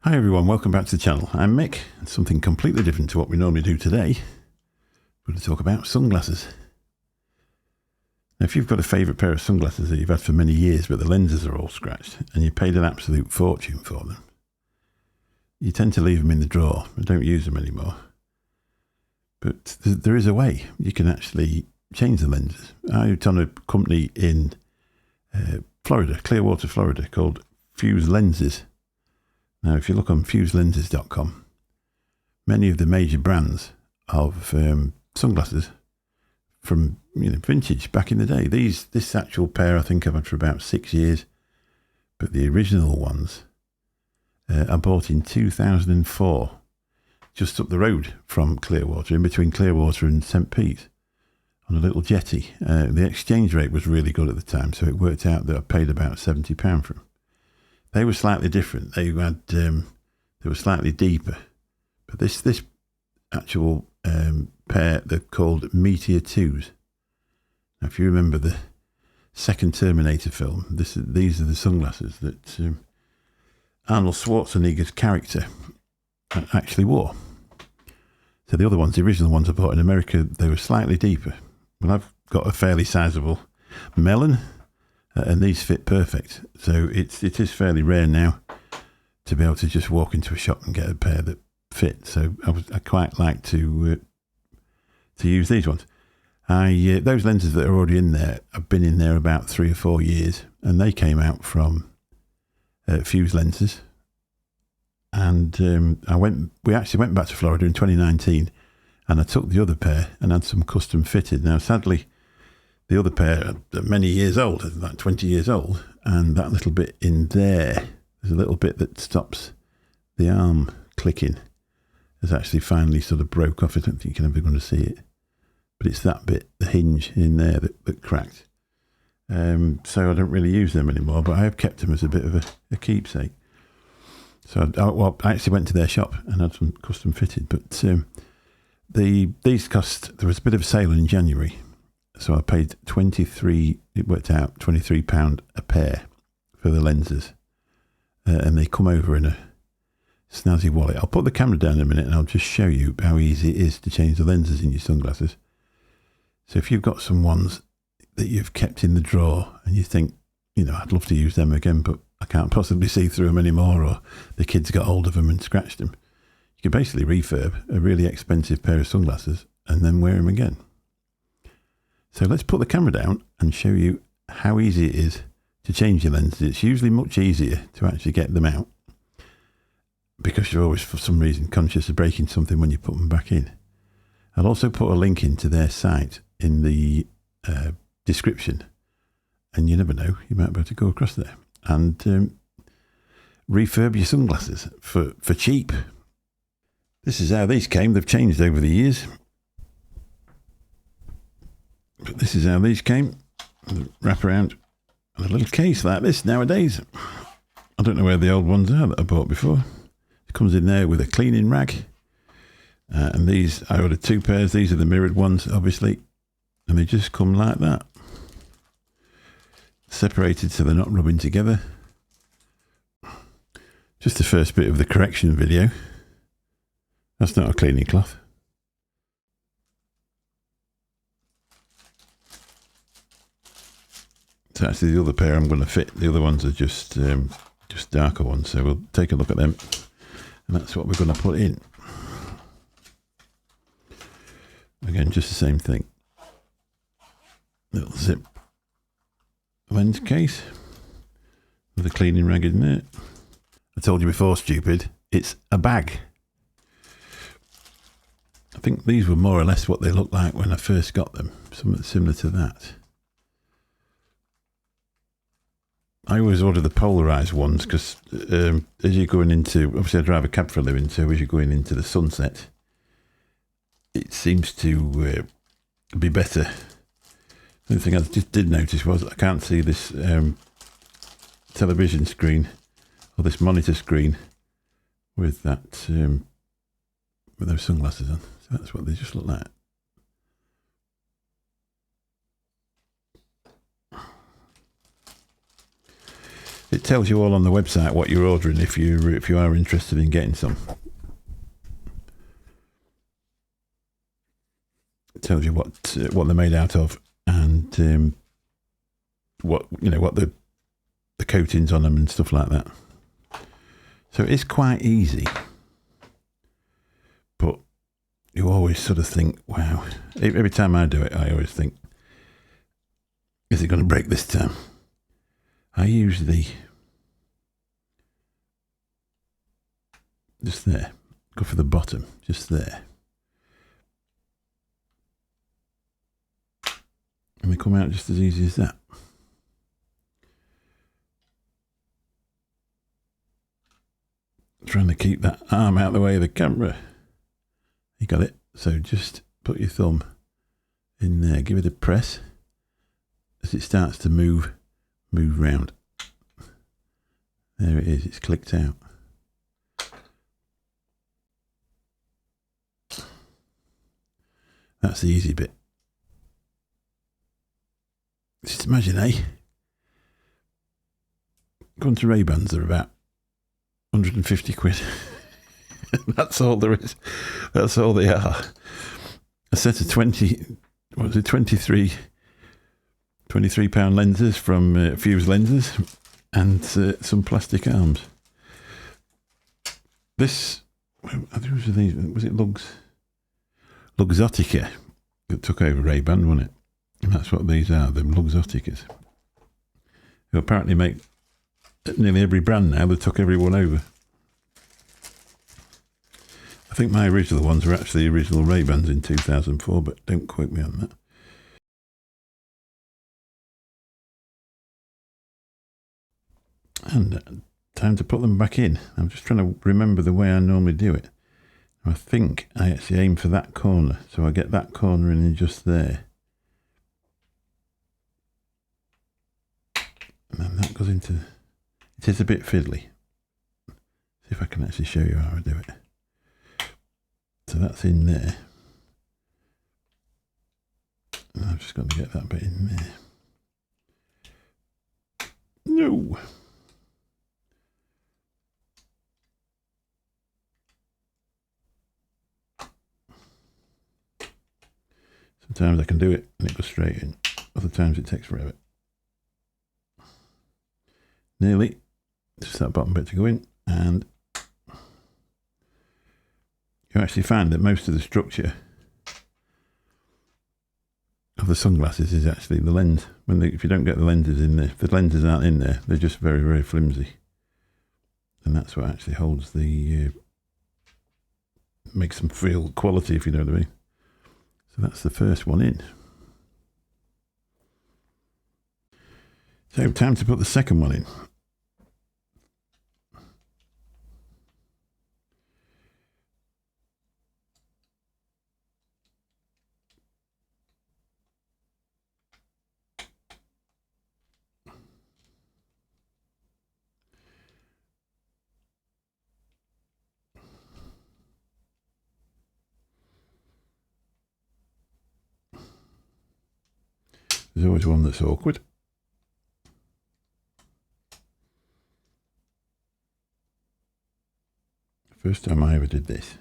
Hi everyone, welcome back to the channel. I'm Mick, and something completely different to what we normally do today. We're going to talk about sunglasses. Now if you've got a favourite pair of sunglasses that you've had for many years but the lenses are all scratched and you paid an absolute fortune for them, you tend to leave them in the drawer and don't use them anymore. But there is a way you can actually change the lenses. I was on a company in Florida, Clearwater, Florida, called 2's Lenses. Now, if you look on fuselenses.com, many of the major brands of sunglasses from vintage back in the day, this actual pair I think I've had for about 6 years, but the original ones I bought in 2004, just up the road from Clearwater, in between Clearwater and St. Pete's, on a little jetty. The exchange rate was really good at the time, so it worked out that I paid about £70 for them. They were slightly different. They were slightly deeper, but this actual pair, they're called Meteor 2's. Now, if you remember the second Terminator film, these are the sunglasses that Arnold Schwarzenegger's character actually wore. So the other ones, the original ones I bought in America, they were slightly deeper. Well, I've got a fairly sizable melon. And these fit perfect. So it is fairly rare now to be able to just walk into a shop and get a pair that fit. So I quite like to use these ones. Those lenses that are already in there, I've been in there about 3 or 4 years, and they came out from 2's Lenses. And we actually went back to Florida in 2019, and I took the other pair and had some custom fitted. Now, sadly, the other pair are many years old, like 20 years old, and that little bit in there's a little bit that stops the arm clicking, has actually finally sort of broke off. I don't think you're ever going to see it, but it's that bit, the hinge in there that cracked. So I don't really use them anymore, but I have kept them as a bit of a keepsake. So I actually went to their shop and had some custom fitted, but these cost, there was a bit of a sale in January. So I paid it worked out £23 a pair for the lenses. And they come over in a snazzy wallet. I'll put the camera down in a minute and I'll just show you how easy it is to change the lenses in your sunglasses. So if you've got some ones that you've kept in the drawer and you think, I'd love to use them again, but I can't possibly see through them anymore, or the kids got hold of them and scratched them, you can basically refurb a really expensive pair of sunglasses and then wear them again. So let's put the camera down and show you how easy it is to change your lenses. It's usually much easier to actually get them out because you're always, for some reason, conscious of breaking something when you put them back in. I'll also put a link into their site in the description, and you never know, you might be able to go across there and refurb your sunglasses for cheap. This is how these came. They've changed over the years. But this is how these came. Wrap around a little case like this nowadays. I don't know where the old ones are that I bought before. It comes in there with a cleaning rag. And these, I ordered 2 pairs. These are the mirrored ones, obviously. And they just come like that. Separated so they're not rubbing together. Just the first bit of the correction video. That's not a cleaning cloth. So actually the other pair I'm going to fit. The other ones are just darker ones. So we'll take a look at them. And that's what we're going to put in. Again, just the same thing. Little zip lens case with a cleaning rag in there. I told you before, stupid, it's a bag. I think these were more or less what they looked like when I first got them. Something similar to that. I always order the polarised ones because as you're going into, obviously I drive a cab for a living, so as you're going into the sunset, it seems to be better. The only thing I just did notice was I can't see this television screen or this monitor screen with that with those sunglasses on. So that's what they just look like. It tells you all on the website what you're ordering if you are interested in getting some. It tells you what they're made out of and what the coatings on them and stuff like that. So it's quite easy, but you always sort of think, wow. Every time I do it, I always think, is it going to break this time? I usually just there, go for the bottom, just there. And they come out just as easy as that. Trying to keep that arm out of the way of the camera. You got it. So just put your thumb in there, give it a press. As it starts to move round. There it is, it's clicked out. That's the easy bit. Just imagine, going to Ray-Bans are about 150 quid. That's all there is. That's all they are. A set of 23 £23 lenses from 2's lenses and some plastic arms. This, was it Luxottica that took over Ray-Ban, wasn't it? And that's what these are, them Luxotticas. Who apparently make nearly every brand now. They took everyone over. I think my original ones were actually original Ray-Bans in 2004, but don't quote me on that. And time to put them back in. I'm just trying to remember the way I normally do it. I think I actually aim for that corner, so I get that corner in just there. And then that goes into... It is a bit fiddly. See if I can actually show you how I do it. So that's in there. And I've just got to get that bit in there. No! Sometimes I can do it and it goes straight in. Other times it takes forever. Nearly. Just that bottom bit to go in. And you actually find that most of the structure of the sunglasses is actually the lens. If you don't get the lenses in there, if the lenses aren't in there, they're just very, very flimsy. And that's what actually holds the... makes them feel quality, if you know what I mean. So that's the first one in. So time to put the second one in. There's always one that's awkward. First time I ever did this,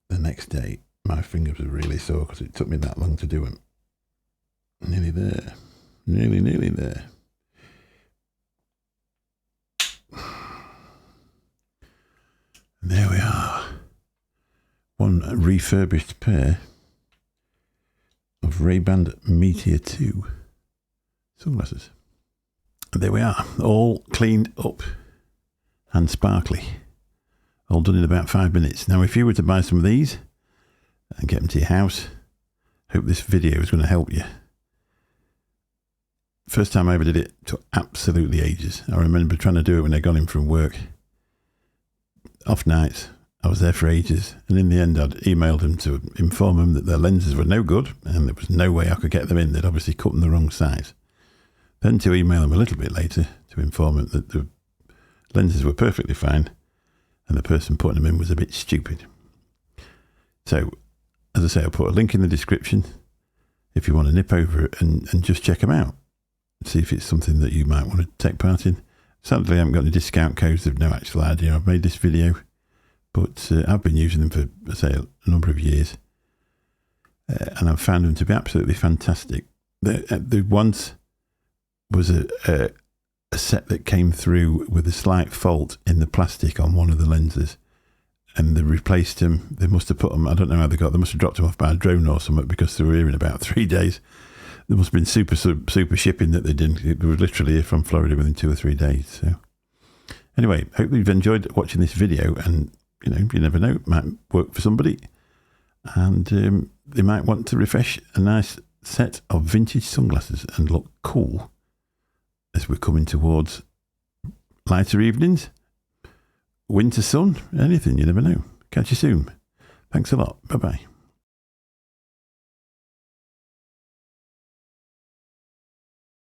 the next day, my fingers were really sore because it took me that long to do them. Nearly there. Nearly there. And there we are. One refurbished pair of Ray-Ban Meteor 2 sunglasses. And there we are, all cleaned up and sparkly. All done in about 5 minutes. Now, if you were to buy some of these and get them to your house, hope this video is going to help you. First time I ever did it took absolutely ages. I remember trying to do it when I got in from work. Off nights. I was there for ages, and in the end I'd emailed them to inform them that their lenses were no good and there was no way I could get them in. They'd obviously cut them the wrong size. Then to email them a little bit later to inform them that the lenses were perfectly fine and the person putting them in was a bit stupid. So, as I say, I'll put a link in the description if you want to nip over and just check them out. see if it's something that you might want to take part in. Sadly, I haven't got any discount codes. I've no actual idea. I've made this video, but I've been using them for, say, a number of years, and I've found them to be absolutely fantastic. The once was a set that came through with a slight fault in the plastic on one of the lenses, and they replaced them. They must have put them, I don't know how they must have dropped them off by a drone or something, because they were here in about 3 days. There must have been super shipping that they didn't. They were literally here from Florida within 2 or 3 days. So anyway, hope you've enjoyed watching this video, and you never know, it might work for somebody, and they might want to refresh a nice set of vintage sunglasses and look cool as we're coming towards lighter evenings, winter sun, anything, you never know. Catch you soon. Thanks a lot. Bye-bye.